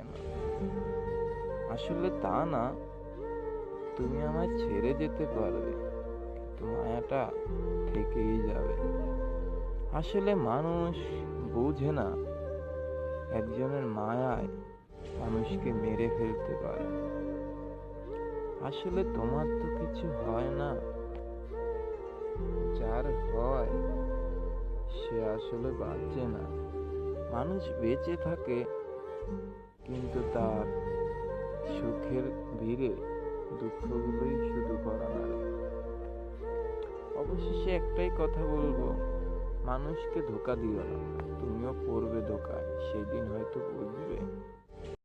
না। আসলে তা না, তুমি আমায় ছেড়ে যেতে পারবে, কিন্তু মায়াটা থেকেই যাবে। আসলে মানুষ বোঝে না, একজনের মায়ায় মানুষকে মেরে ফেলতে পারে। আসলে তোমার তো কিছু হয় না, যার হয় সে আসলে বাঁচে না। মানুষ বেঁচে থাকে, কিন্তু তার সুখের ভিড়ে দুঃখগুলোই শুধু করা নাড়ে। অবশেষে একটাই কথা বলবো, মানুষকে ধোঁকা দিও না, তুমিও পড়বে ধোঁকায়, সেদিন হয়তো বুঝবে।